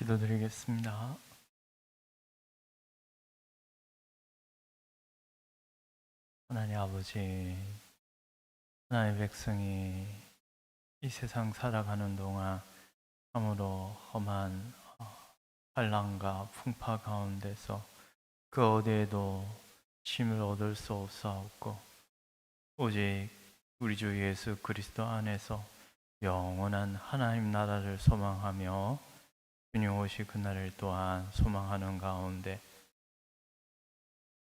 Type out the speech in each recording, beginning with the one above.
기도드리겠습니다. 하나님 아버지, 하나님의 백성이 이 세상 살아가는 동안 참으로 험한 환난과 풍파 가운데서 그 어디에도 쉼을 얻을 수 없사옵고 오직 우리 주 예수 그리스도 안에서 영원한 하나님 나라를 소망하며 주님 오실 그날을 또한 소망하는 가운데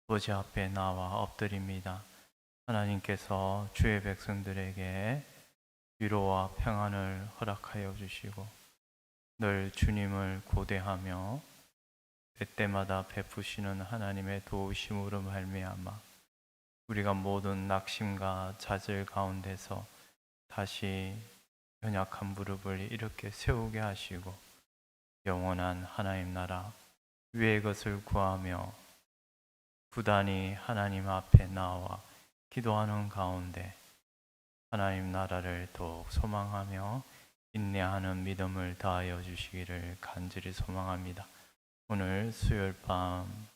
아버지 앞에 나와 엎드립니다. 하나님께서 주의 백성들에게 위로와 평안을 허락하여 주시고 늘 주님을 고대하며 때때마다 베푸시는 하나님의 도우심으로 말미암아 우리가 모든 낙심과 좌절 가운데서 다시 연약한 무릎을 이렇게 세우게 하시고 영원한 하나님 나라 위의 것을 구하며 부단히 하나님 앞에 나와 기도하는 가운데 하나님 나라를 더욱 소망하며 인내하는 믿음을 다하여 주시기를 간절히 소망합니다. 오늘 수요일 밤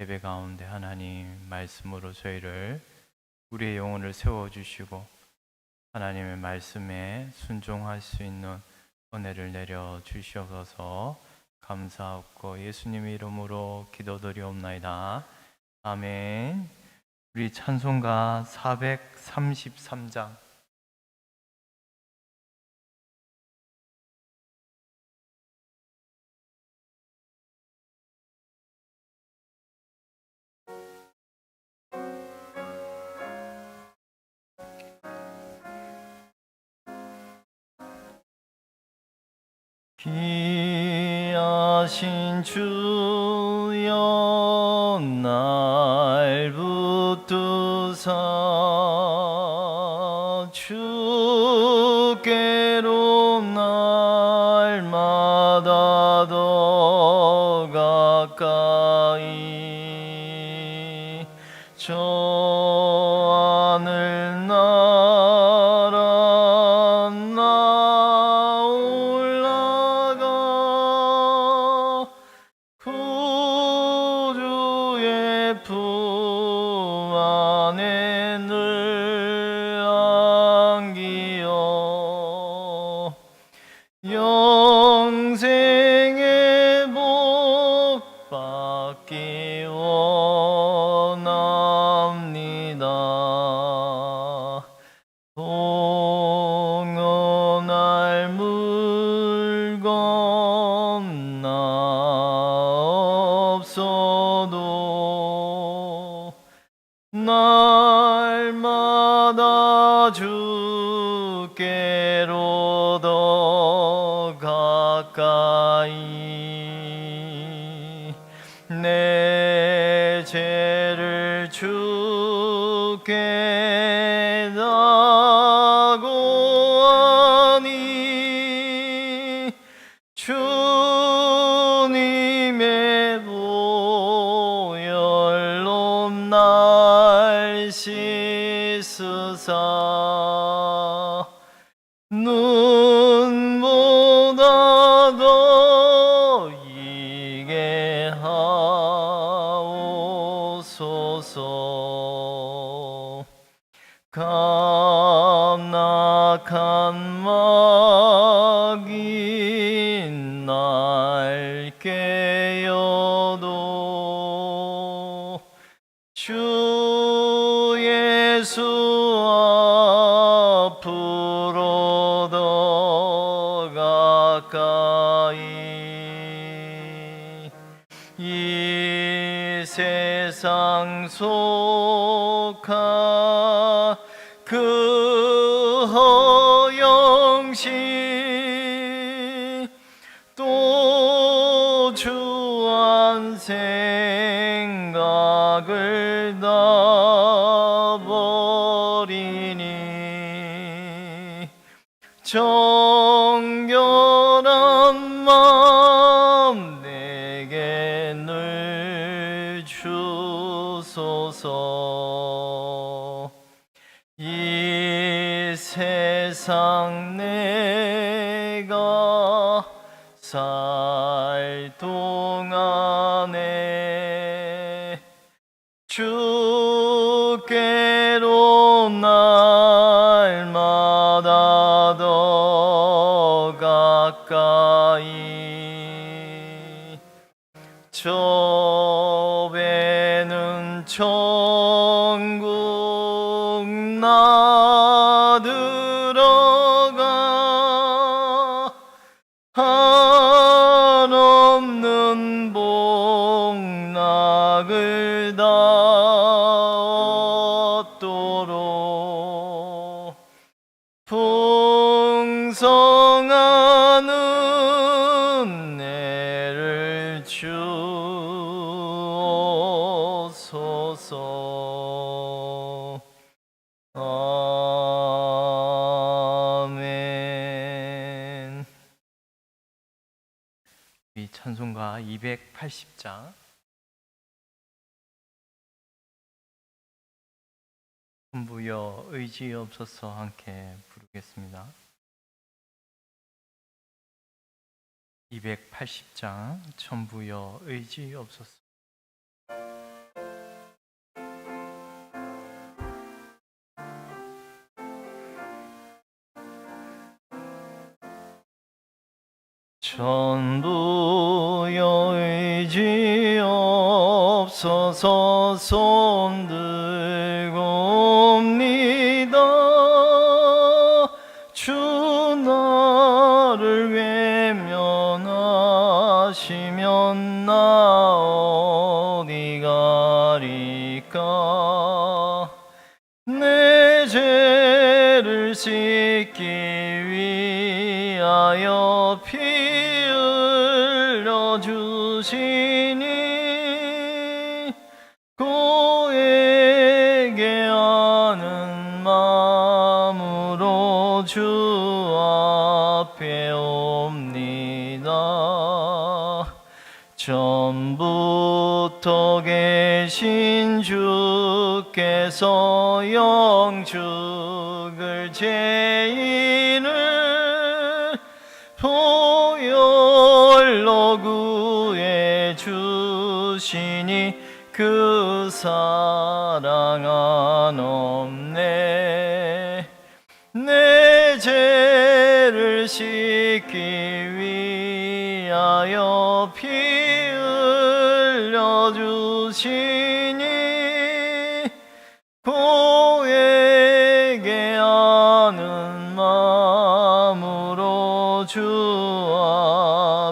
예배 가운데 하나님 말씀으로 저희를 우리의 영혼을 세워주시고 하나님의 말씀에 순종할 수 있는 은혜를 내려 주시옵소서. 감사하고 예수님의 이름으로 기도드리옵나이다. 아멘. 우리 찬송가 433장 귀하신 주여 날 붙드사 주께로 날마다 더 가까이 저 하늘 나라 나 올라가 구주의 품 안에 늘 안기어 영생의 복 받기 원합니다. 동원할 물 건너 없어도 날마다 주께로 더 가까이 내 죄를 주께 다 고하니 주님의 보혈로 날 씻으사 눈보다 더 이게 하옵소서. 감낙한 마귀 날 깨어도 주 예수 앞으로 더 가까이 이 세상 속하 그 허영시 또 주한 생각을 다 버리니 정결한 마음 내게 늘 주소서. 이 세상 내가 살 안에 주께로 날마다 더 가까이 저 배는 천국 나 들어가 한없는 복락을 다 얻도록 풍성한 은혜를 주옵소서. 아멘. 이 찬송가 280장 천부여 의지없어서 함께 부르겠습니다. 280장 천부여 의지없어서. 천부여 의지없어서 손들고 옵니다. 주 나를 외면하시면 나 어디 가리까. 내 죄를 씻기 위하여 피 흘려주시니 고에게 하는 마음으로 주 앞에 옵니다. 전부터 계신 주께서 영축을 죄인을 보혈로 구해 주시니 그 사랑 한없네. 내 죄를 씻기 위하여 피 흘려주시니 고에게 하는 마음으로 주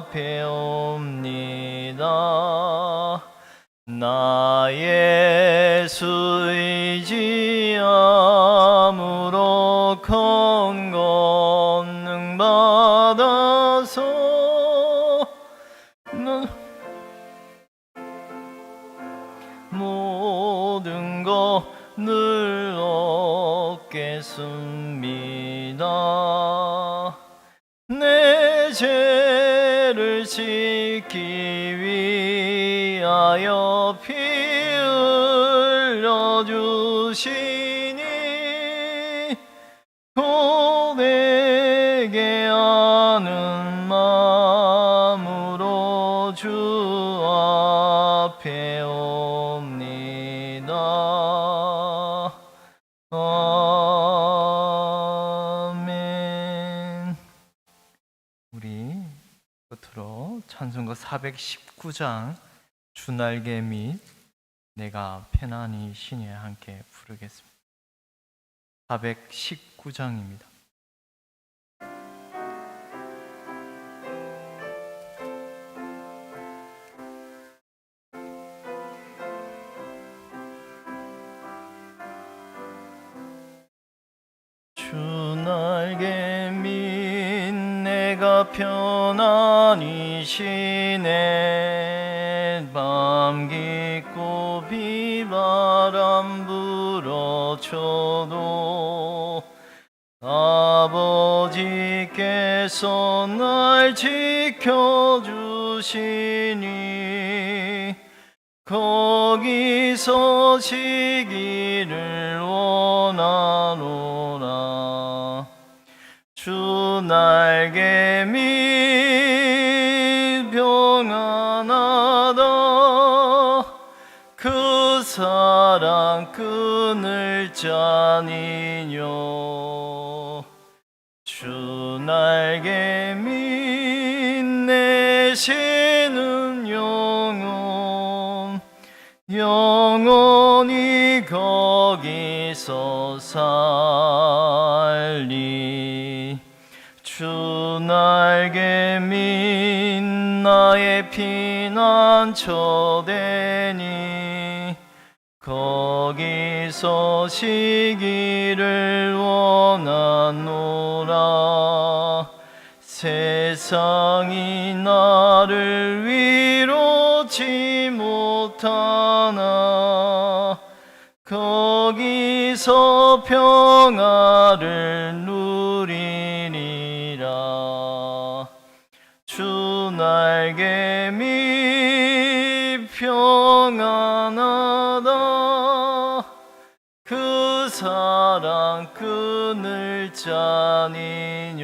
앞에 옵니다. 나 예수 의지함으로 건능 받아서 모든 것 늘 얻겠습니다. 내 죄를 씻기 위하여 피 흘려주시니 고백에 하는 마음으로 주 앞에 옵니다. 아멘. 우리 끝으로 찬송가 419장 주날개 및 내가 편안히 쉬네 함께 부르겠습니다. 419장입니다. 주날개 및 내가 편안히 쉬네. 밤 깊고 비바람 불어쳐도 아버지께서 날 지켜주시니 거기서 쉬기를 원하노라. 주 날개 밑 평안하다 사랑 끊을 자니뇨. 주 날개 빛내시는 영혼, 영원히 거기서 살리. 주 날개 밑 나의 피난처 되니 거기서 쉬기를 원하노라. 세상이 나를 위로치 못하나 거기서 평화를 누리리라. 주 날개 밑 평안하다. 그 사랑 끊을 자니뇨.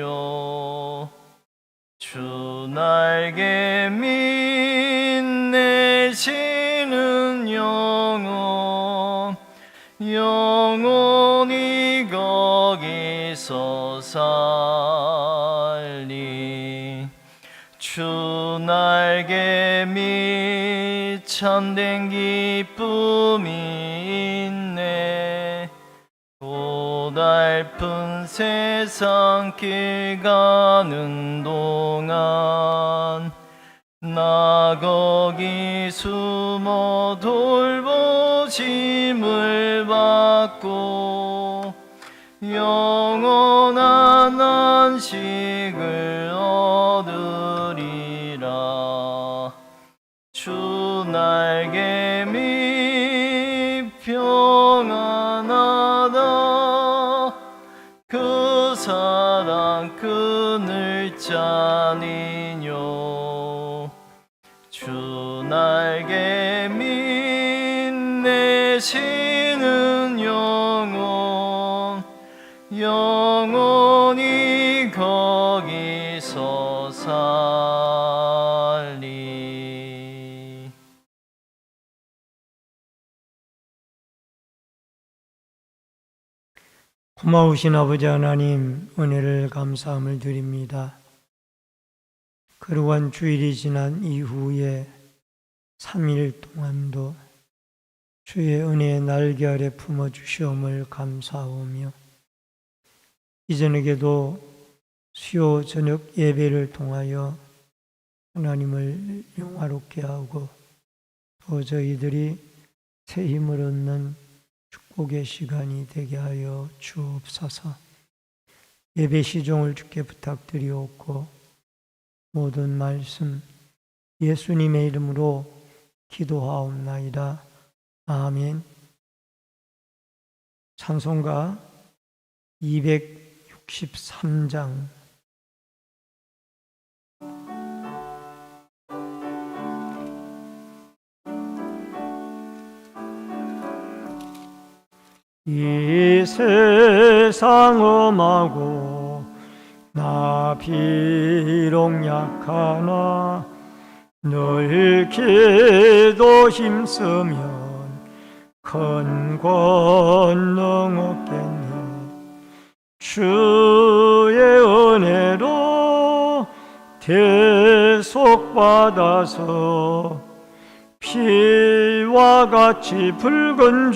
주 날개 빛내시는 영혼, 영원히 거기서 살리. 주 날개 밑 참된 기쁨이 있네. 고달픈 세상 길 가는 동안 나 거기 숨어 돌보심을 받고 영원한 안식을 얻으리라. 주 날개 밑 평안하다. 그 사랑 끊을 자니뇨. 주 날개 빛내시는 영혼, 영원히 거기서 살리. 고마우신 아버지 하나님, 은혜를 감사함을 드립니다. 거룩한 주일이 지난 이후에 3일 동안도 주의 은혜의 날개 아래 품어주시옴을 감사하오며, 이전에게도 수요 저녁 예배를 통하여 하나님을 영화롭게 하고 또 저희들이 새 힘을 얻는 축복의 시간이 되게 하여 주옵소서. 예배 시종을 주께 부탁드리옵고 모든 말씀 예수님의 이름으로 기도하옵나이다. 아멘. 찬송가 263장 이 세상 험하고 나 비록 약하나 늘 기도 힘쓰면 큰 권능 없겠네. 주의 은혜로 대속받아서 피와 같이 붉은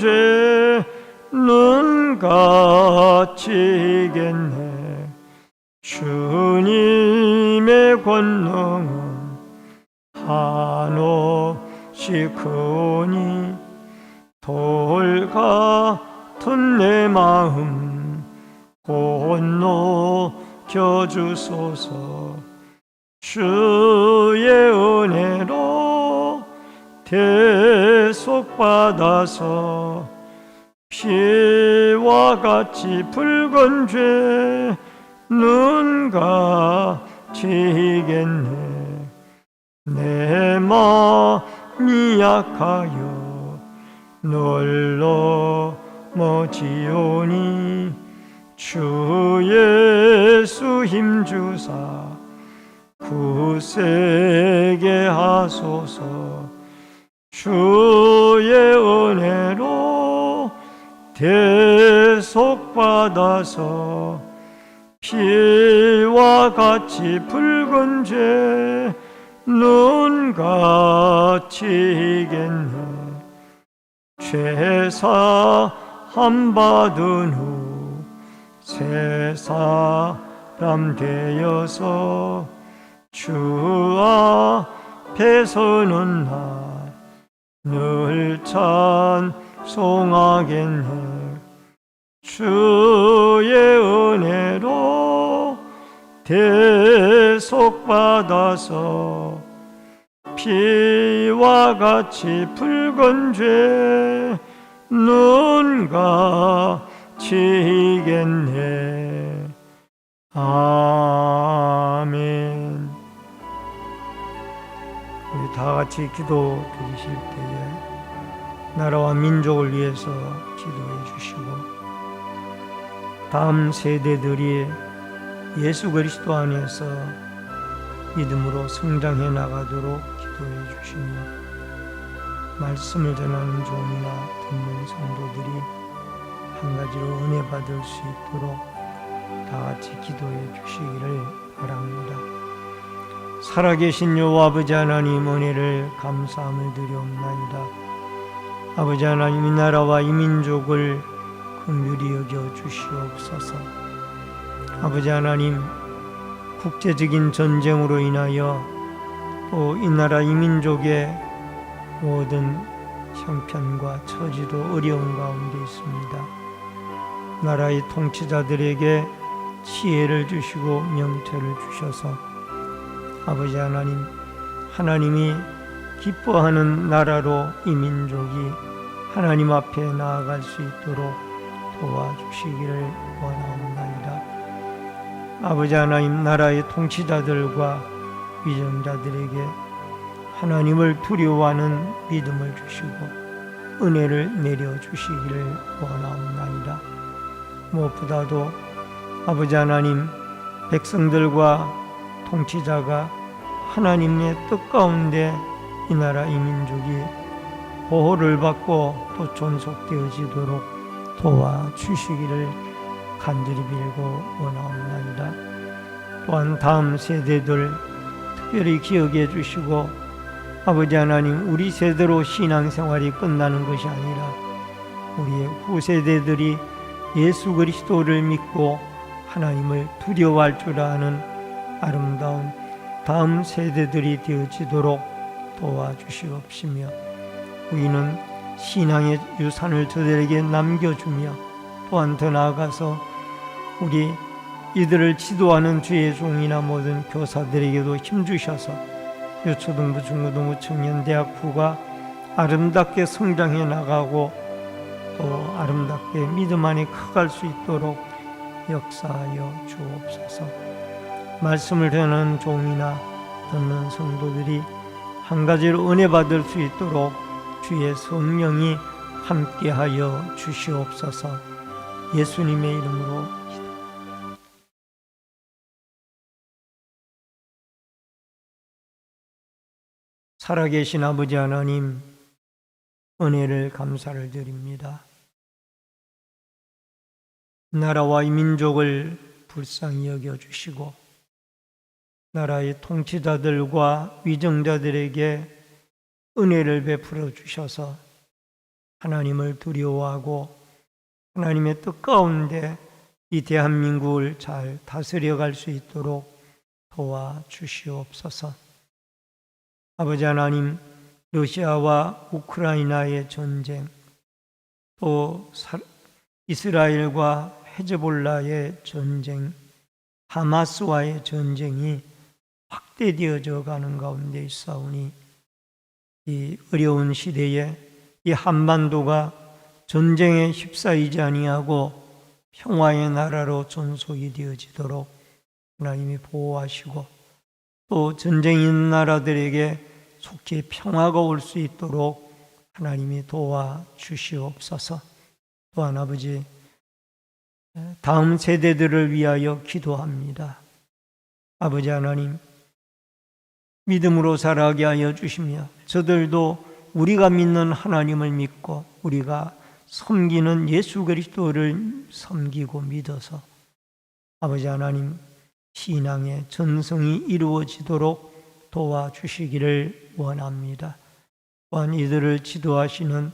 죄는 갇히겠네. 주님의 권능은 한없이 크오니 돌 같은 내 마음 건너겨주소서. 주의 은혜로 대속받아서 피와 같이 붉은 죄는 갇히겠네. 내 마음이 약하여 널 넘어지오니 주 예수 힘주사 굳세게 하소서. 주의 은혜 대속받아서 피와 같이 붉은 죄 눈같이 이겠네. 죄사함 받은 후 새 사람 되어서 주 앞에 서는 날 늘 찬송하겠네. 주의 은혜로 대속받아서 피와 같이 붉은 죄 눈같이 이겠네. 아멘. 우리 다 같이 기도 드리실 때에 나라와 민족을 위해서 기도해 주시고 다음 세대들이 예수 그리스도 안에서 믿음으로 성장해 나가도록 기도해 주시며 말씀을 전하는 종이나 듣는 성도들이 한 가지로 은혜 받을 수 있도록 다 같이 기도해 주시기를 바랍니다. 살아계신 여호와 아버지 하나님, 은혜를 감사함을 드리옵나이다. 아버지 하나님, 이 나라와 이 민족을 긍휼히 여겨 주시옵소서. 아버지 하나님, 국제적인 전쟁으로 인하여 또 이 나라 이 민족의 모든 형편과 처지도 어려운 가운데 있습니다. 나라의 통치자들에게 지혜를 주시고 명철을 주셔서 아버지 하나님, 하나님이 기뻐하는 나라로 이 민족이 하나님 앞에 나아갈 수 있도록 도와주시기를 원하옵나이다. 아버지 하나님, 나라의 통치자들과 위정자들에게 하나님을 두려워하는 믿음을 주시고 은혜를 내려주시기를 원하옵나이다. 무엇보다도 아버지 하나님, 백성들과 통치자가 하나님의 뜻 가운데 이 나라 이 민족이 보호를 받고 또 존속되어지도록 도와주시기를 간절히 빌고 원하옵나이다. 또한 다음 세대들 특별히 기억해 주시고 아버지 하나님, 우리 세대로 신앙생활이 끝나는 것이 아니라 우리의 후세대들이 예수 그리스도를 믿고 하나님을 두려워할 줄 아는 아름다운 다음 세대들이 되어지도록 도와주시옵시며 우리는 신앙의 유산을 저들에게 남겨주며 또한 더 나아가서 우리 이들을 지도하는 주의 종이나 모든 교사들에게도 힘주셔서 유초등부, 중고등부, 청년, 대학부가 아름답게 성장해 나가고 또 아름답게 믿음 안에 커갈 수 있도록 역사하여 주옵소서. 말씀을 전하는 종이나 듣는 성도들이 한 가지로 은혜 받을 수 있도록 주의 성령이 함께하여 주시옵소서. 예수님의 이름으로 기도합니다. 살아계신 아버지 하나님, 은혜를 감사를 드립니다. 나라와 이 민족을 불쌍히 여겨주시고 나라의 통치자들과 위정자들에게 은혜를 베풀어 주셔서 하나님을 두려워하고 하나님의 뜻 가운데 이 대한민국을 잘 다스려갈 수 있도록 도와주시옵소서. 아버지 하나님, 러시아와 우크라이나의 전쟁, 또 이스라엘과 헤즈볼라의 전쟁, 하마스와의 전쟁이 확대되어져 가는 가운데 있사오니 이 어려운 시대에 이 한반도가 전쟁에 휩싸이지 아니하고 평화의 나라로 존속이 되어지도록 하나님이 보호하시고 또 전쟁 있는 나라들에게 속히 평화가 올 수 있도록 하나님이 도와주시옵소서. 또한 아버지, 다음 세대들을 위하여 기도합니다. 아버지 하나님, 믿음으로 살아가게 하여 주시며 저들도 우리가 믿는 하나님을 믿고 우리가 섬기는 예수 그리스도를 섬기고 믿어서 아버지 하나님 신앙의 전성이 이루어지도록 도와주시기를 원합니다. 또한 이들을 지도하시는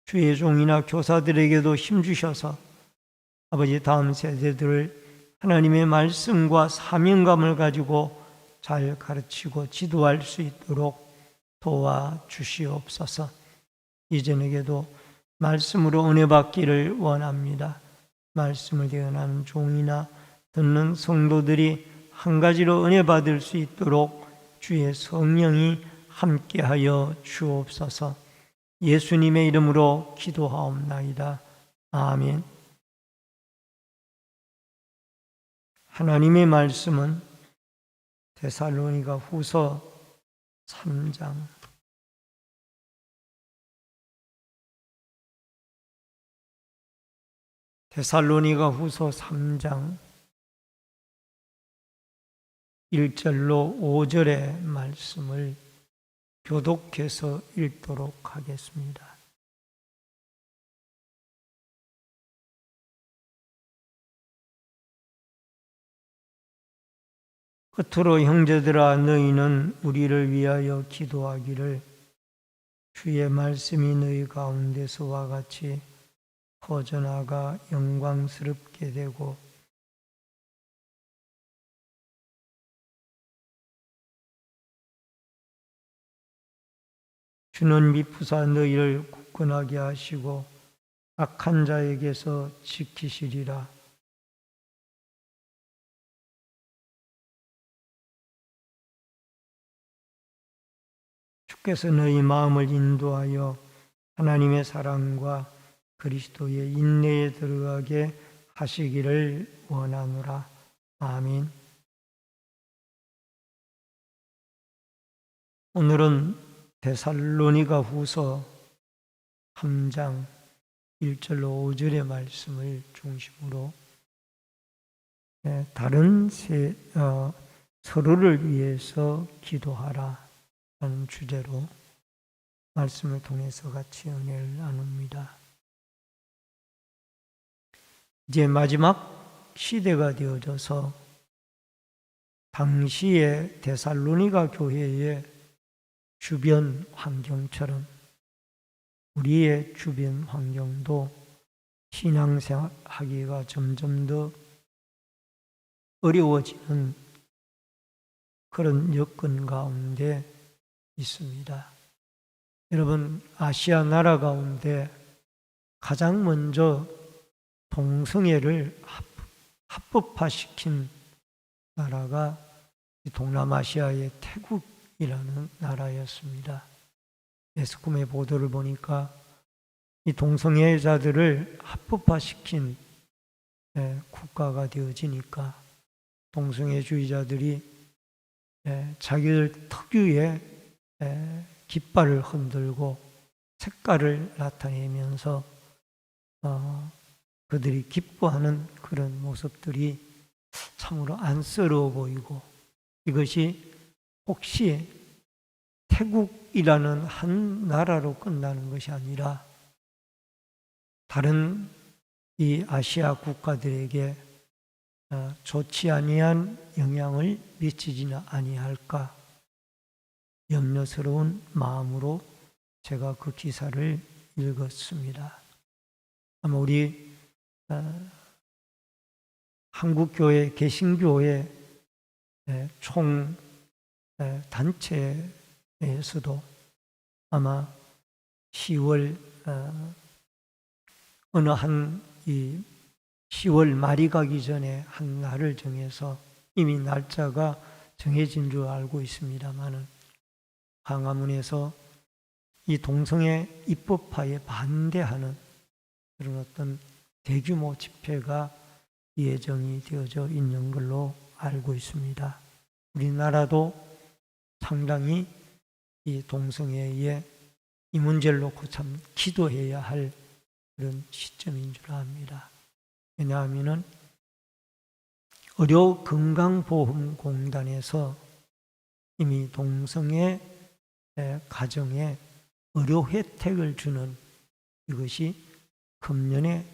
주의 종이나 교사들에게도 힘주셔서 아버지 다음 세대들을 하나님의 말씀과 사명감을 가지고 잘 가르치고 지도할 수 있도록 도와주시옵소서. 이전에게도 말씀으로 은혜 받기를 원합니다. 말씀을 대언하는 종이나 듣는 성도들이 한 가지로 은혜 받을 수 있도록 주의 성령이 함께하여 주옵소서. 예수님의 이름으로 기도하옵나이다. 아멘. 하나님의 말씀은 데살로니가 후서 3장 데살로니가 후서 3장 1절로 5절의 말씀을 교독해서 읽도록 하겠습니다. 끝으로 형제들아 너희는 우리를 위하여 기도하기를 주의 말씀이 너희 가운데서와 같이 퍼져나가 영광스럽게 되고 주는 미쁘사 너희를 굳건하게 하시고 악한 자에게서 지키시리라. 주께서 너희 마음을 인도하여 하나님의 사랑과 그리스도의 인내에 들어가게 하시기를 원하노라. 아멘. 오늘은 데살로니가 후서 3장 1절로 5절의 말씀을 중심으로 다른 서로를 위해서 기도하라 라는 주제로 말씀을 통해서 같이 은혜를 나눕니다. 이제 마지막 시대가 되어져서 당시의 데살로니가 교회의 주변 환경처럼 우리의 주변 환경도 신앙생활하기가 점점 더 어려워지는 그런 여건 가운데 있습니다. 여러분, 아시아 나라 가운데 가장 먼저 동성애를 합법화시킨 나라가 동남아시아의 태국이라는 나라였습니다. 매스컴의 보도를 보니까 이 동성애자들을 합법화시킨 국가가 되어지니까 동성애주의자들이 자기들 특유의 깃발을 흔들고 색깔을 나타내면서 그들이 기뻐하는 그런 모습들이 참으로 안쓰러워 보이고, 이것이 혹시 태국이라는 한 나라로 끝나는 것이 아니라 다른 이 아시아 국가들에게 좋지 아니한 영향을 미치지는 아니할까 염려스러운 마음으로 제가 그 기사를 읽었습니다. 아마 우리 한국교회 개신교회 총 단체에서도 아마 10월 어느 한 10월 말이 가기 전에 한 날을 정해서 이미 날짜가 정해진 줄 알고 있습니다만은 광화문에서 이 동성애 입법화에 반대하는 그런 어떤 대규모 집회가 예정이 되어져 있는 걸로 알고 있습니다. 우리나라도 상당히 이 동성애에 이 문제를 놓고 참 기도해야 할 그런 시점인 줄 압니다. 왜냐하면 의료건강보험공단에서 이미 동성애 가정에 의료 혜택을 주는 이것이 금년에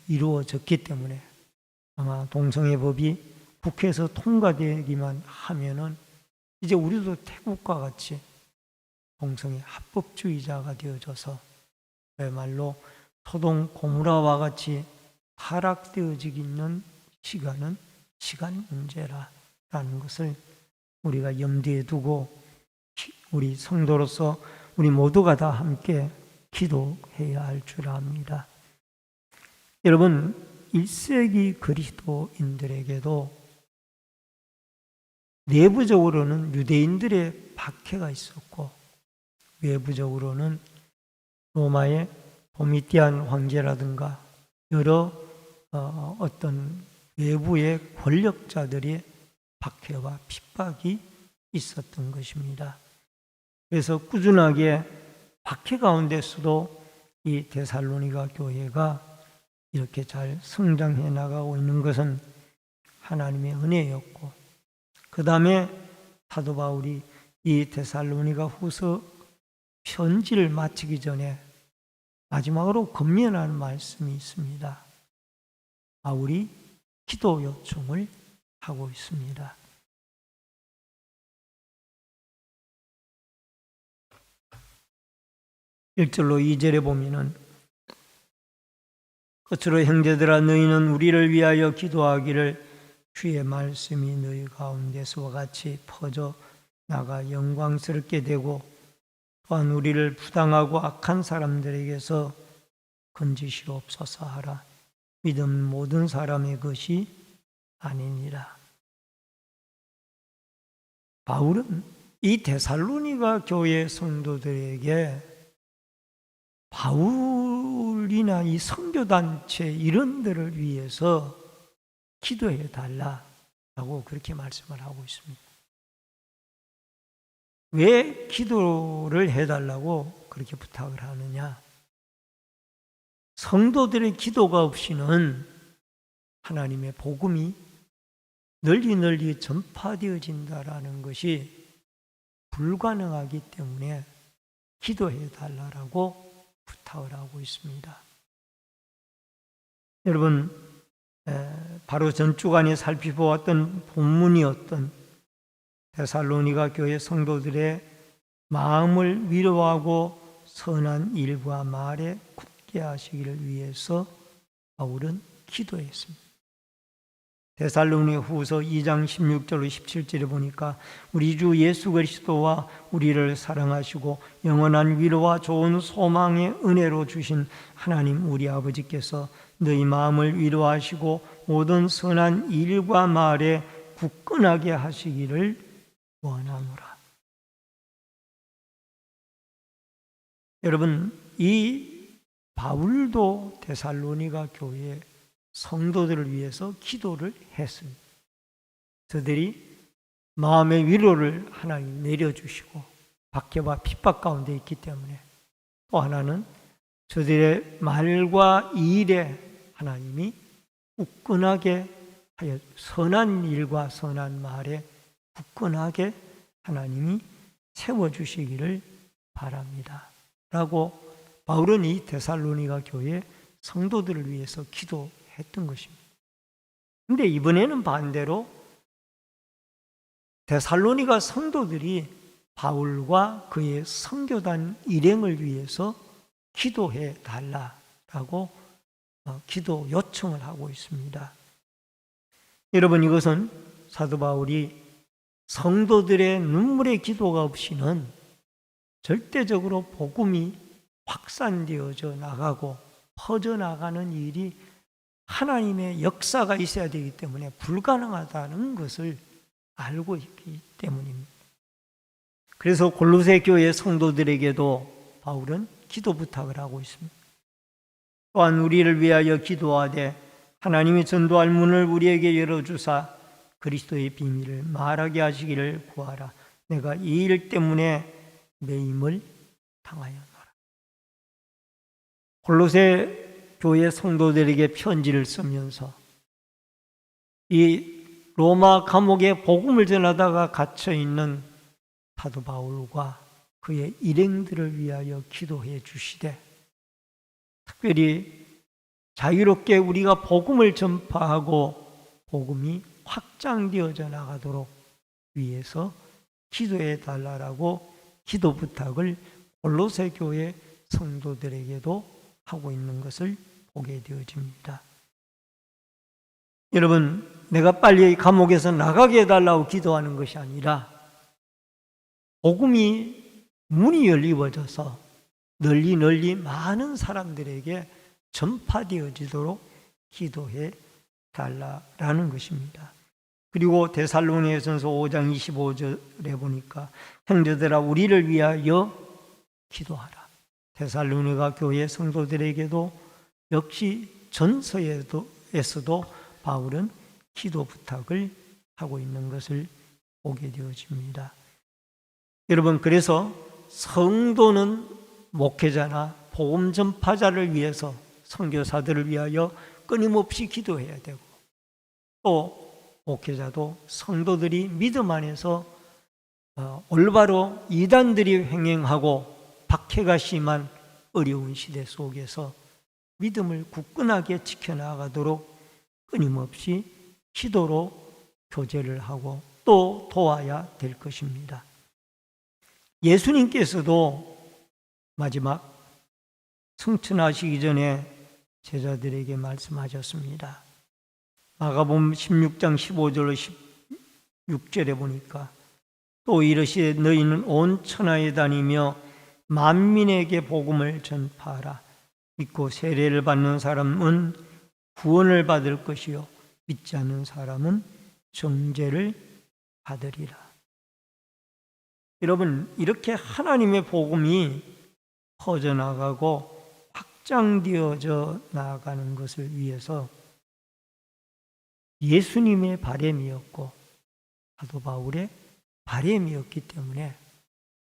이루어졌기 때문에 아마 동성애법이 국회에서 통과되기만 하면은 이제 우리도 태국과 같이 동성애 합법주의자가 되어져서 그야말로 소동 고무라와 같이 타락되어지는 시간은 시간 문제라는 것을 우리가 염두에 두고 우리 성도로서 우리 모두가 다 함께 기도해야 할 줄 압니다. 여러분, 1세기 그리스도인들에게도 내부적으로는 유대인들의 박해가 있었고 외부적으로는 로마의 도미티안 황제라든가 여러 어떤 외부의 권력자들의 박해와 핍박이 있었던 것입니다. 그래서 꾸준하게 박해 가운데서도 이 데살로니가 교회가 이렇게 잘 성장해 나가고 있는 것은 하나님의 은혜였고, 그 다음에 사도 바울이 이 데살로니가 후서 편지를 마치기 전에 마지막으로 권면하는 말씀이 있습니다. 바울이 기도 요청을 하고 있습니다. 1절로 2절에 보면은 끝으로 형제들아 너희는 우리를 위하여 기도하기를 주의 말씀이 너희 가운데서와 같이 퍼져 나가 영광스럽게 되고 또한 우리를 부당하고 악한 사람들에게서 건지시옵소서 하라. 믿음 모든 사람의 것이 아니니라. 바울은 이 데살로니가 교회 성도들에게 바울이나 이 선교단체 이런 데를 위해서 기도해 달라고 그렇게 말씀을 하고 있습니다. 왜 기도를 해달라고 그렇게 부탁을 하느냐? 성도들의 기도가 없이는 하나님의 복음이 널리 전파되어진다라는 것이 불가능하기 때문에 기도해 달라고 부탁을 하고 있습니다. 여러분, 바로 전주간에 살펴보았던 본문이었던 데살로니가 교회 성도들의 마음을 위로하고 선한 일과 말에 굳게 하시기를 위해서 바울은 기도했습니다. 데살로니 후서 2장 16절로 17절에 보니까 우리 주 예수 그리스도와 우리를 사랑하시고 영원한 위로와 좋은 소망의 은혜로 주신 하나님 우리 아버지께서 너희 마음을 위로하시고 모든 선한 일과 말에 굳건하게 하시기를 원하노라. 여러분, 이 바울도 데살로니가 교회 성도들을 위해서 기도를 했습니다. 저들이 마음의 위로를 하나님 내려주시고 박해와 핍박 가운데 있기 때문에, 또 하나는 저들의 말과 일에 하나님이 굳건하게 하여 선한 일과 선한 말에 굳건하게 하나님이 세워주시기를 바랍니다 라고 바울은 이 데살로니가 교회 성도들을 위해서 기도했던 것입니다. 그런데 이번에는 반대로 데살로니가 성도들이 바울과 그의 선교단 일행을 위해서 기도해 달라라고 기도 요청을 하고 있습니다. 여러분, 이것은 사도 바울이 성도들의 눈물의 기도가 없이는 절대적으로 복음이 확산되어져 나가고 퍼져나가는 일이 하나님의 역사가 있어야 되기 때문에 불가능하다는 것을 알고 있기 때문입니다. 그래서 골로새 교회 성도들에게도 바울은 기도 부탁을 하고 있습니다. 또한 우리를 위하여 기도하되 하나님이 전도할 문을 우리에게 열어주사 그리스도의 비밀을 말하게 하시기를 구하라. 내가 이 일 때문에 매임을 당하였노라. 골로새 교회 성도들에게 편지를 쓰면서 이 로마 감옥에 복음을 전하다가 갇혀있는 사도 바울과 그의 일행들을 위하여 기도해 주시되, 특별히 자유롭게 우리가 복음을 전파하고 복음이 확장되어져 나가도록 위해서 기도해 달라라고 기도 부탁을 골로새 교회 성도들에게도 하고 있는 것을 보게 되어집니다. 여러분, 내가 빨리 감옥에서 나가게 해달라고 기도하는 것이 아니라 복음이 문이 열리워져서 널리 많은 사람들에게 전파되어지도록 기도해 달라라는 것입니다. 그리고 데살로니가전서 5장 25절에 보니까 형제들아 우리를 위하여 기도하라. 데살로니가 교회 성도들에게도 역시 전서에서도 바울은 기도 부탁을 하고 있는 것을 보게 되어집니다. 여러분, 그래서 성도는 목회자나 복음 전파자를 위해서 선교사들을 위하여 끊임없이 기도해야 되고 또 목회자도 성도들이 믿음 안에서 올바로 이단들이 횡행하고 박해가 심한 어려운 시대 속에서 믿음을 굳건하게 지켜나가도록 끊임없이 기도로 교제를 하고 또 도와야 될 것입니다. 예수님께서도 마지막 승천하시기 전에 제자들에게 말씀하셨습니다. 마가복음 16장 15절로 16절에 보니까 또 이르시되 너희는 온 천하에 다니며 만민에게 복음을 전파하라. 믿고 세례를 받는 사람은 구원을 받을 것이요 믿지 않는 사람은 정죄를 받으리라. 여러분, 이렇게 하나님의 복음이 퍼져나가고 확장되어져 나아가는 것을 위해서 예수님의 바람이었고 사도 바울의 바람이었기 때문에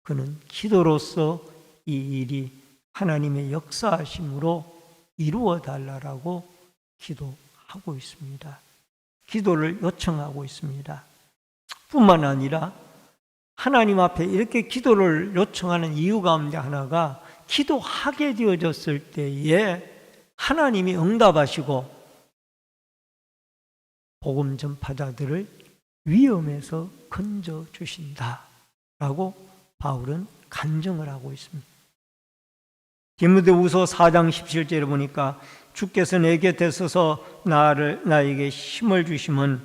그는 기도로서 이 일이 하나님의 역사하심으로 이루어 달라라고 기도하고 있습니다. 기도를 요청하고 있습니다. 뿐만 아니라 하나님 앞에 이렇게 기도를 요청하는 이유 가운데 하나가 기도하게 되어졌을 때에 하나님이 응답하시고 복음 전파자들을 위험에서 건져 주신다라고 바울은 간증을 하고 있습니다. 디모데후서 4장 17절에 보니까 주께서 내 곁에 서서 나에게 힘을 주심은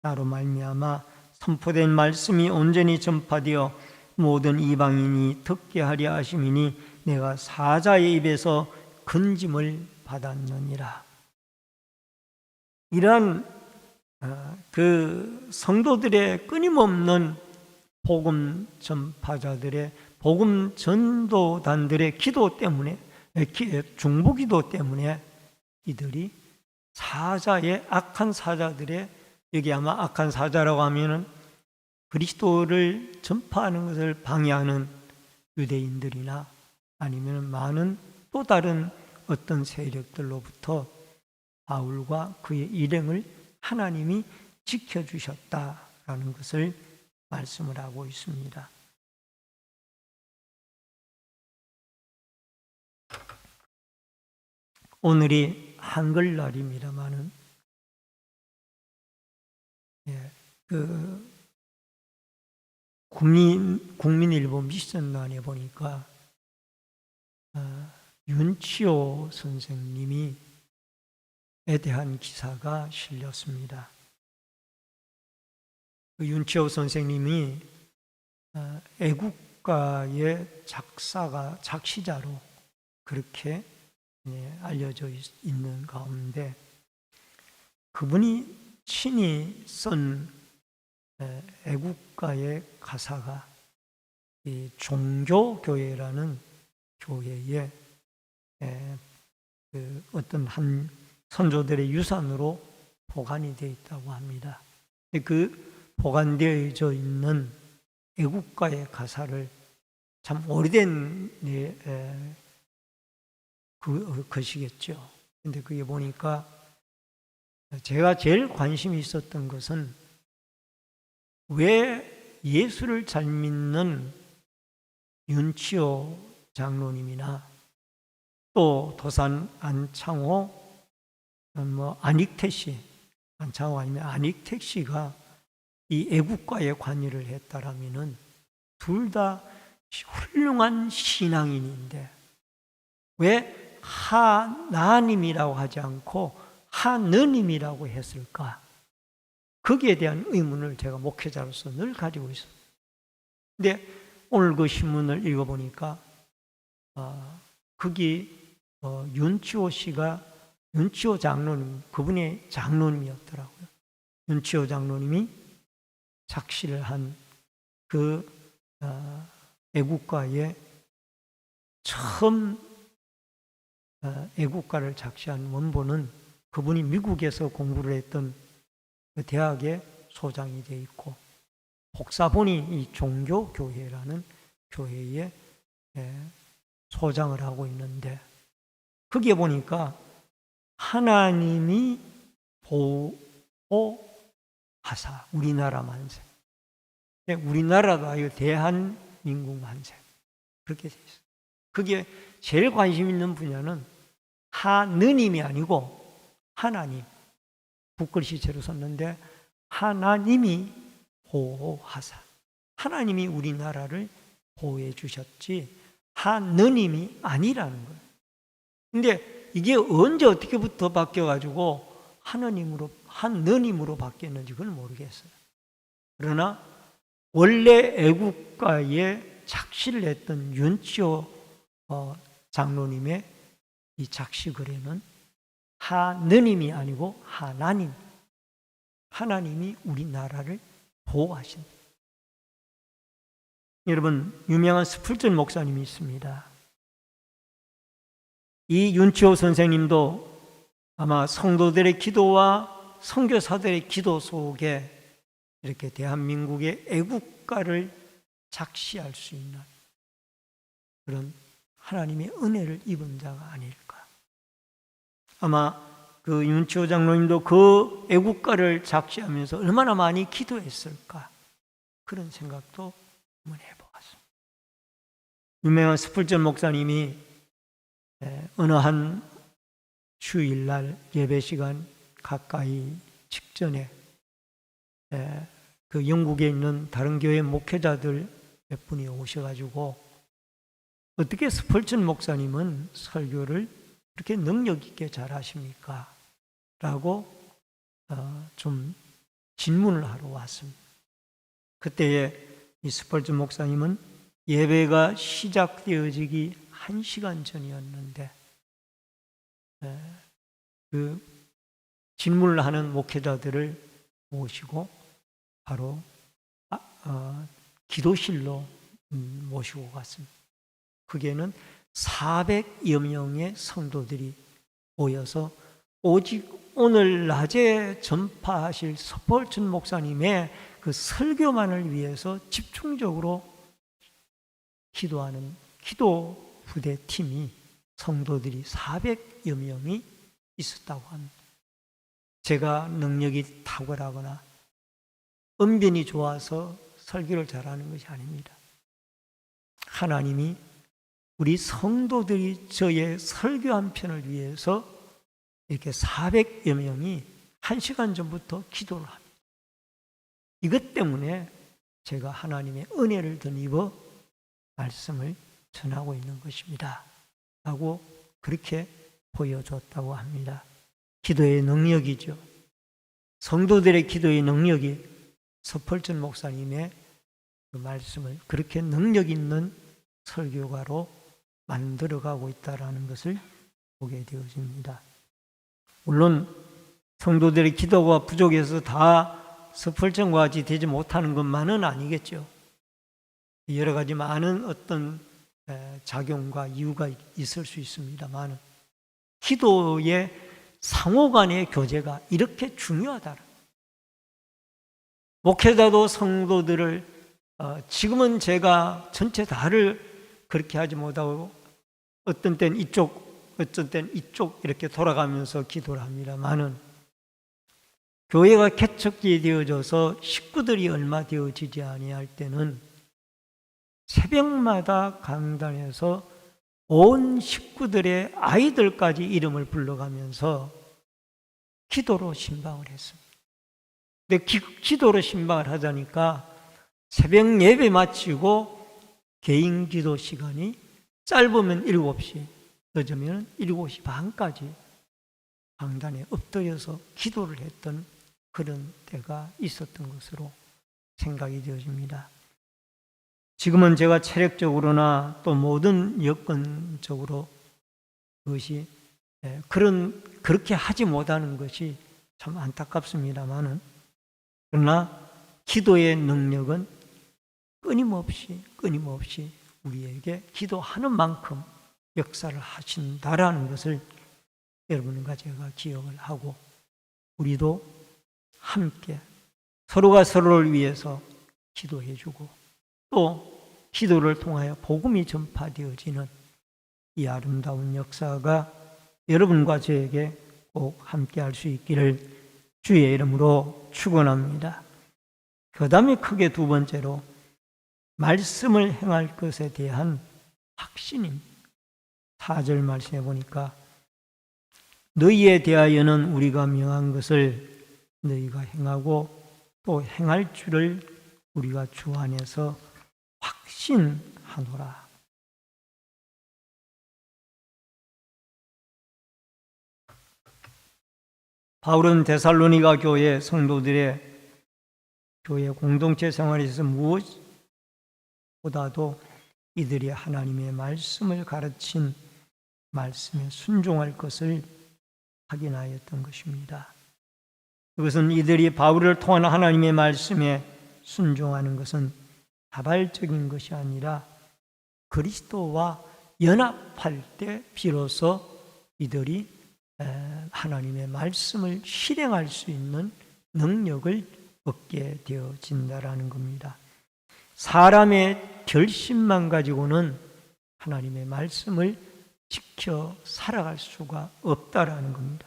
나로 말미암아 선포된 말씀이 온전히 전파되어 모든 이방인이 듣게 하려 하심이니 내가 사자의 입에서 건짐을 받았느니라. 이러한 그 성도들의 끊임없는 복음 전파자들의 복음 전도단들의 기도 때문에 중보기도 때문에 이들이 사자의 악한 사자들의 여기 아마 악한 사자라고 하면은 그리스도를 전파하는 것을 방해하는 유대인들이나 아니면 많은 또 다른 어떤 세력들로부터 바울과 그의 일행을 하나님이 지켜주셨다라는 것을 말씀을 하고 있습니다. 오늘이 한글날입니다마는 국민일보 미션란에 보니까 윤치호 선생님이 에 대한 기사가 실렸습니다. 그 윤치호 선생님이 애국가의 작시자로 그렇게 알려져 있는 가운데 그분이 친히 쓴 애국가의 가사가 이 종교교회라는 교회에 그 어떤 한 선조들의 유산으로 보관이 되어 있다고 합니다. 그 보관되어져 있는 애국가의 가사를 참 오래된 것이겠죠. 근데 그게 보니까 제가 제일 관심이 있었던 것은 왜 예수를 잘 믿는 윤치호 장로님이나 또 도산 안창호 안익태 씨, 안창호 아니면 안익태 씨가 이 애국가에 관여를 했다라면은 둘 다 훌륭한 신앙인인데 왜 하나님이라고 하지 않고 하느님이라고 했을까? 거기에 대한 의문을 제가 목회자로서 늘 가지고 있어요. 근데 오늘 그 신문을 읽어보니까 거기 윤치호 씨가 윤치호 장로님, 그분의 장로님이었더라고요. 윤치호 장로님이 작시를 한 그 애국가에 처음 애국가를 작시한 원본은 그분이 미국에서 공부를 했던 그 대학의 소장이 되어 있고 복사본이 이 종교교회라는 교회에 소장을 하고 있는데 거기에 보니까 하나님이 보호하사 우리나라 만세, 우리나라가 아니고 대한민국 만세 그렇게 되어 있어요. 그게 제일 관심 있는 분야는 하느님이 아니고 하나님, 붓글씨체로 썼는데 하나님이 보호하사, 하나님이 우리나라를 보호해 주셨지 하느님이 아니라는 거예요. 근데 이게 언제 어떻게부터 바뀌어가지고 하느님으로 바뀌었는지 그걸 모르겠어요. 그러나 원래 애국가에 작시를 했던 윤치호 장로님의 이 작시글에는 하느님이 아니고 하나님, 하나님이 우리나라를 보호하신다. 여러분, 유명한 스풀전 목사님이 있습니다. 이 윤치호 선생님도 아마 성도들의 기도와 선교사들의 기도 속에 이렇게 대한민국의 애국가를 작시할 수 있는 그런 하나님의 은혜를 입은 자가 아닐까. 아마 그 윤치호 장로님도 그 애국가를 작시하면서 얼마나 많이 기도했을까 그런 생각도 한번 해보았습니다. 유명한 스풀전 목사님이 어느 한 주일날 예배 시간 가까이 직전에 그 영국에 있는 다른 교회 목회자들 몇 분이 오셔가지고 어떻게 스펄전 목사님은 설교를 그렇게 능력 있게 잘 하십니까? 라고 좀 질문을 하러 왔습니다. 그때에 이 스펄전 목사님은 예배가 시작되어지기 1시간 전이었는데 그 질문을 하는 목회자들을 모시고 바로 기도실로 모시고 갔습니다. 거기에는 400여 명의 성도들이 모여서 오직 오늘 낮에 전파하실 스펄전 목사님의 그 설교만을 위해서 집중적으로 기도하는 기도 부대 팀이 성도들이 400여 명이 있었다고 합니다. 제가 능력이 탁월하거나 언변이 좋아서 설교를 잘하는 것이 아닙니다. 하나님이 우리 성도들이 저의 설교 한 편을 위해서 이렇게 400여 명이 1시간 전부터 기도를 합니다. 이것 때문에 제가 하나님의 은혜를 덧입어 말씀을 전하고 있는 것입니다. 라고 그렇게 보여줬다고 합니다. 기도의 능력이죠. 성도들의 기도의 능력이 스펄전 목사님의 그 말씀을 그렇게 능력 있는 설교가로 만들어가고 있다는 것을 보게 되어집니다. 물론 성도들의 기도가 부족해서 다 스펄전과 같이 되지 못하는 것만은 아니겠죠. 여러 가지 많은 어떤 작용과 이유가 있을 수 있습니다만 기도의 상호간의 교제가 이렇게 중요하다. 목회자도 성도들을 지금은 제가 전체 다를 그렇게 하지 못하고 어떤 때는 이쪽, 어떤 때는 이쪽 이렇게 돌아가면서 기도를 합니다만은 교회가 개척이 되어져서 식구들이 얼마 되어지지 아니할 때는 새벽마다 강단에서 온 식구들의 아이들까지 이름을 불러가면서 기도로 신방을 했습니다. 근데 기도로 신방을 하자니까 새벽 예배 마치고 개인 기도 시간이 짧으면 7시, 늦으면 7시 반까지 강단에 엎드려서 기도를 했던 그런 때가 있었던 것으로 생각이 되어집니다. 지금은 제가 체력적으로나 또 모든 여건적으로 그것이 그렇게 하지 못하는 것이 참 안타깝습니다만은, 그러나 기도의 능력은 끊임없이 우리에게 기도하는 만큼 역사를 하신다라는 것을 여러분과 제가 기억을 하고, 우리도 함께 서로가 서로를 위해서 기도해주고 또 기도를 통하여 복음이 전파되어지는 이 아름다운 역사가 여러분과 저에게 꼭 함께 할 수 있기를 주의 이름으로 축원합니다. 그 다음에 크게 두 번째로 말씀을 행할 것에 대한 확신입니다. 4절 말씀해 보니까 너희에 대하여는 우리가 명한 것을 너희가 행하고 또 행할 줄을 우리가 주 안에서 확신하노라. 바울은 데살로니가 교회 성도들의 교회 공동체 생활에서 무엇보다도 이들이 하나님의 말씀을 가르친 말씀에 순종할 것을 확인하였던 것입니다. 그것은 이들이 바울을 통한 하나님의 말씀에 순종하는 것은 자발적인 것이 아니라 그리스도와 연합할 때 비로소 이들이 하나님의 말씀을 실행할 수 있는 능력을 얻게 되어진다라는 겁니다. 사람의 결심만 가지고는 하나님의 말씀을 지켜 살아갈 수가 없다라는 겁니다.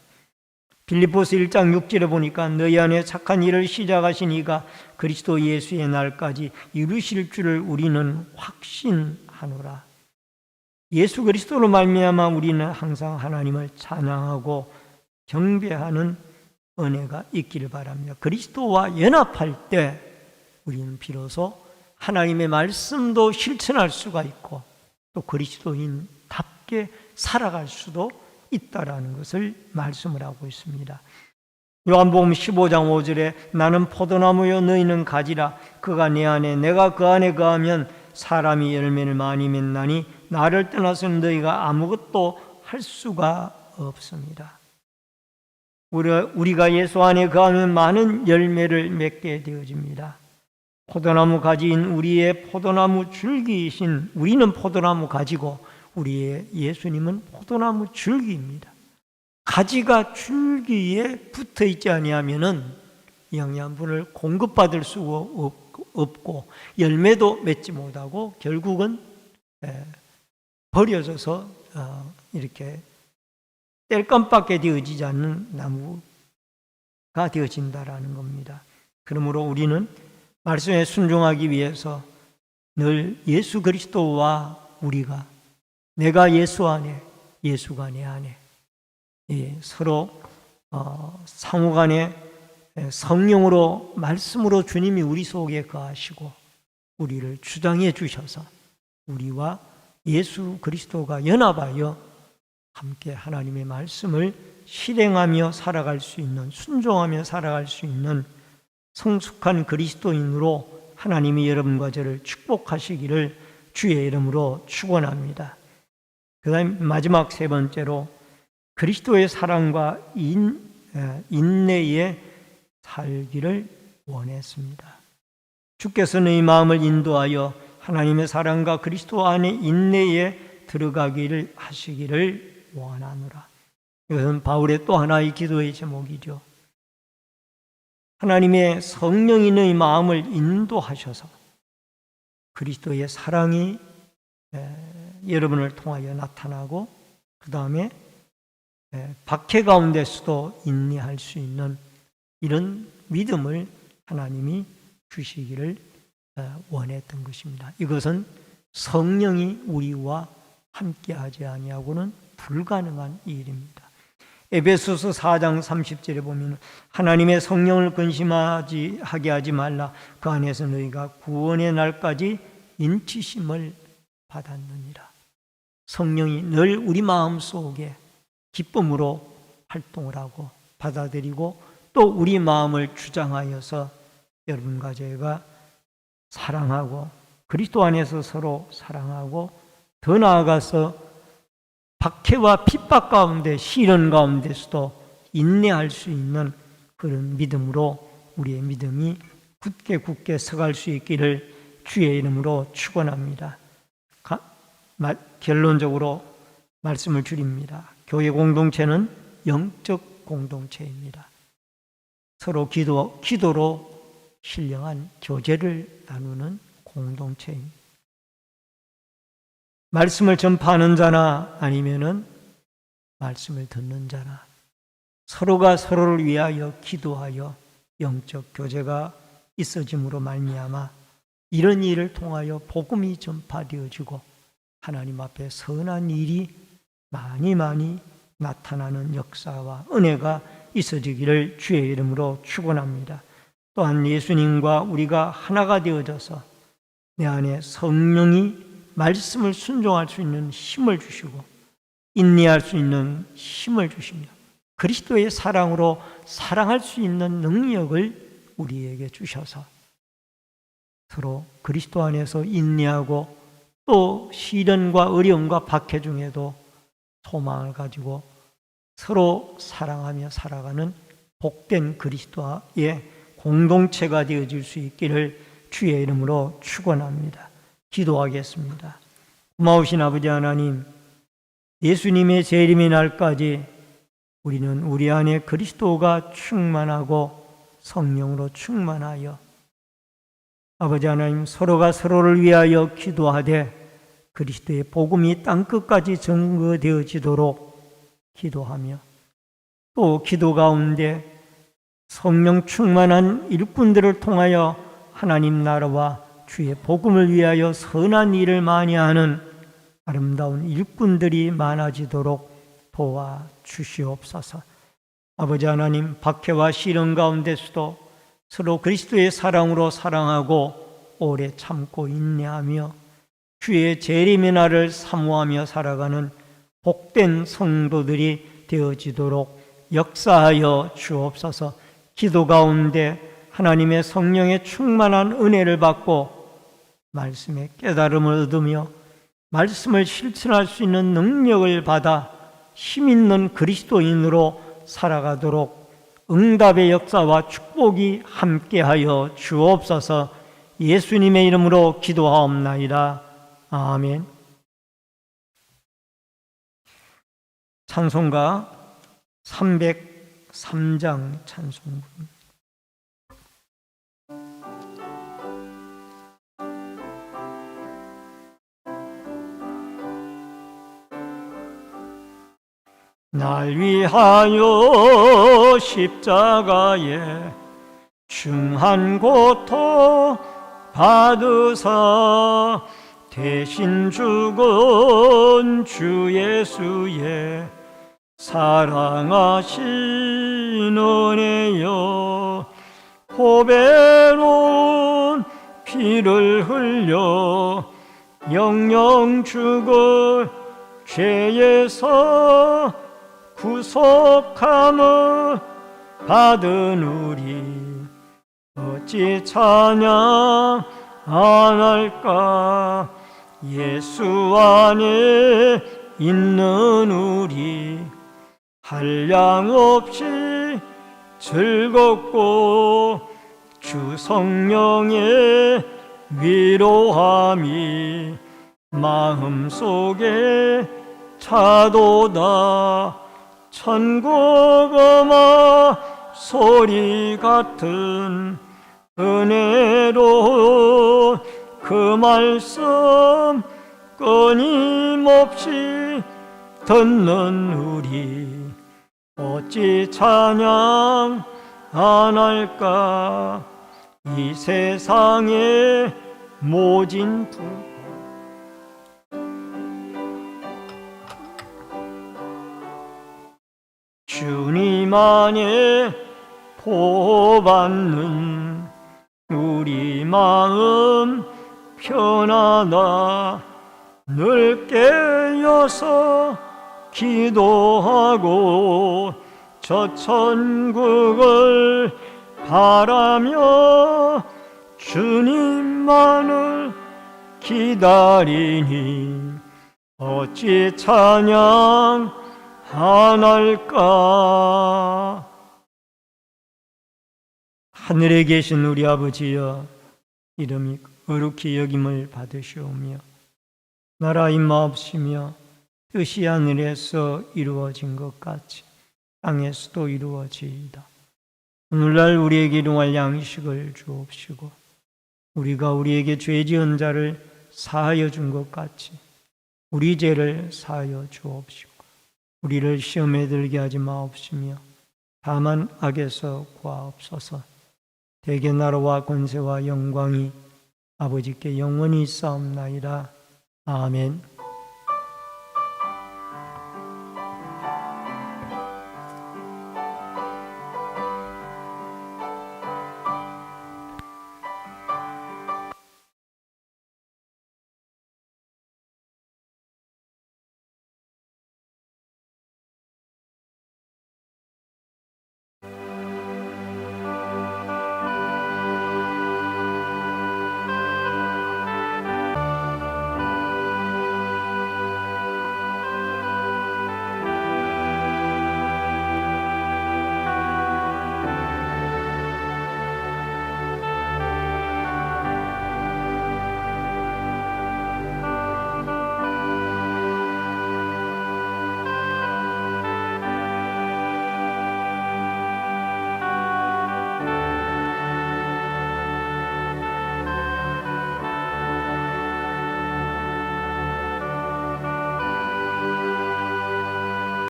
빌립보서 1장 6절에 보니까 너희 안에 착한 일을 시작하신 이가 그리스도 예수의 날까지 이루실 줄을 우리는 확신하노라. 예수 그리스도로 말미암아 우리는 항상 하나님을 찬양하고 경배하는 은혜가 있기를 바랍니다. 그리스도와 연합할 때 우리는 비로소 하나님의 말씀도 실천할 수가 있고 또 그리스도인답게 살아갈 수도 있다라는 것을 말씀을 하고 있습니다. 요한복음 15장 5절에 나는 포도나무요 너희는 가지라 그가 내 안에 내가 그 안에 거하면 사람이 열매를 많이 맺나니 나를 떠나서는 너희가 아무것도 할 수가 없습니다. 우리가 예수 안에 거하면 많은 열매를 맺게 되어집니다. 포도나무 가지인 우리의 포도나무 줄기이신 우리는 포도나무 가지고 우리의 예수님은 포도나무 줄기입니다. 가지가 줄기에 붙어 있지 아니하면은 영양분을 공급받을 수가 없고 열매도 맺지 못하고 결국은 버려져서 이렇게 뗄감밖에 되어지지 않는 나무가 되어진다라는 겁니다. 그러므로 우리는 말씀에 순종하기 위해서 늘 예수 그리스도와 우리가 내가 예수 안에 예수가 내 안에 서로 상호간에 성령으로 말씀으로 주님이 우리 속에 거하시고 우리를 주장해 주셔서 우리와 예수 그리스도가 연합하여 함께 하나님의 말씀을 실행하며 살아갈 수 있는 순종하며 살아갈 수 있는 성숙한 그리스도인으로 하나님이 여러분과 저를 축복하시기를 주의 이름으로 축원합니다. 그 다음 마지막 세 번째로 그리스도의 사랑과 인내에 살기를 원했습니다. 주께서 너희 마음을 인도하여 하나님의 사랑과 그리스도 안에 인내에 들어가기를 하시기를 원하노라. 이것은 바울의 또 하나의 기도의 제목이죠. 하나님의 성령이 너희 마음을 인도하셔서 그리스도의 사랑이 여러분을 통하여 나타나고 그 다음에 박해 가운데서도 인내할 수 있는 이런 믿음을 하나님이 주시기를 원했던 것입니다. 이것은 성령이 우리와 함께하지 아니하고는 불가능한 일입니다. 에베소서 4장 30절에 보면 하나님의 성령을 근심하게 하지 말라. 그 안에서 너희가 구원의 날까지 인치심을 받았느니라. 성령이 늘 우리 마음속에 기쁨으로 활동을 하고 받아들이고 또 우리 마음을 주장하여서 여러분과 제가 사랑하고 그리스도 안에서 서로 사랑하고 더 나아가서 박해와 핍박 가운데 시련 가운데서도 인내할 수 있는 그런 믿음으로 우리의 믿음이 굳게 서갈 수 있기를 주의 이름으로 축원합니다. 결론적으로 말씀을 드립니다. 교회 공동체는 영적 공동체입니다. 서로 기도로 신령한 교제를 나누는 공동체입니다. 말씀을 전파하는 자나 아니면은 말씀을 듣는 자나 서로가 서로를 위하여 기도하여 영적 교제가 있어짐으로 말미암아 이런 일을 통하여 복음이 전파되어지고 하나님 앞에 선한 일이 많이 나타나는 역사와 은혜가 있어지기를 주의 이름으로 축원합니다. 또한 예수님과 우리가 하나가 되어져서 내 안에 성령이 말씀을 순종할 수 있는 힘을 주시고 인내할 수 있는 힘을 주시며 그리스도의 사랑으로 사랑할 수 있는 능력을 우리에게 주셔서 서로 그리스도 안에서 인내하고 또 시련과 어려움과 박해 중에도 소망을 가지고 서로 사랑하며 살아가는 복된 그리스도의 공동체가 되어질 수 있기를 주의 이름으로 축원합니다. 기도하겠습니다. 고마우신 아버지 하나님, 예수님의 재림의 날까지 우리는 우리 안에 그리스도가 충만하고 성령으로 충만하여 아버지 하나님 서로가 서로를 위하여 기도하되 그리스도의 복음이 땅끝까지 전거되어지도록 기도하며 또 기도 가운데 성령 충만한 일꾼들을 통하여 하나님 나라와 주의 복음을 위하여 선한 일을 많이 하는 아름다운 일꾼들이 많아지도록 도와주시옵소서. 아버지 하나님, 박해와 시련 가운데서도 서로 그리스도의 사랑으로 사랑하고 오래 참고 인내하며 주의 재림의 날을 사모하며 살아가는 복된 성도들이 되어지도록 역사하여 주옵소서. 기도 가운데 하나님의 성령의 충만한 은혜를 받고 말씀의 깨달음을 얻으며 말씀을 실천할 수 있는 능력을 받아 힘 있는 그리스도인으로 살아가도록 응답의 역사와 축복이 함께하여 주옵소서. 예수님의 이름으로 기도하옵나이다. 아멘. 찬송가 303장 찬송입니다. 날 위하여 십자가에 중한 고통 받으사 대신 죽은 주 예수의 사랑하신 은혜여 보배로운 피를 흘려 영영 죽을 죄에서 구속함을 받은 우리 어찌 찬양 안 할까. 예수 안에 있는 우리 한량없이 즐겁고 주 성령의 위로함이 마음속에 차도다. 천국 음악 소리 같은 은혜로운 그 말씀 끊임없이 듣는 우리 어찌 찬양 안 할까. 이 세상의 모진 불 주님 안에 보받는 우리 마음 편하다. 늘 깨어서 기도하고 저 천국을 바라며 주님만을 기다리니 어찌 찬양하날까. 하늘에 계신 우리 아버지여, 이름이 거룩히 여김을 받으시오며 나라 임하옵시며 뜻이 하늘에서 이루어진 것 같이 땅에서도 이루어지이다. 오늘날 우리에게 일용할 양식을 주옵시고 우리가 우리에게 죄 지은 자를 사하여 준 것 같이 우리 죄를 사하여 주옵시고 우리를 시험에 들게 하지 마옵시며 다만 악에서 구하옵소서. 대개 나라와 권세와 영광이 아버지께 영원히 있사옵나이다. 아멘.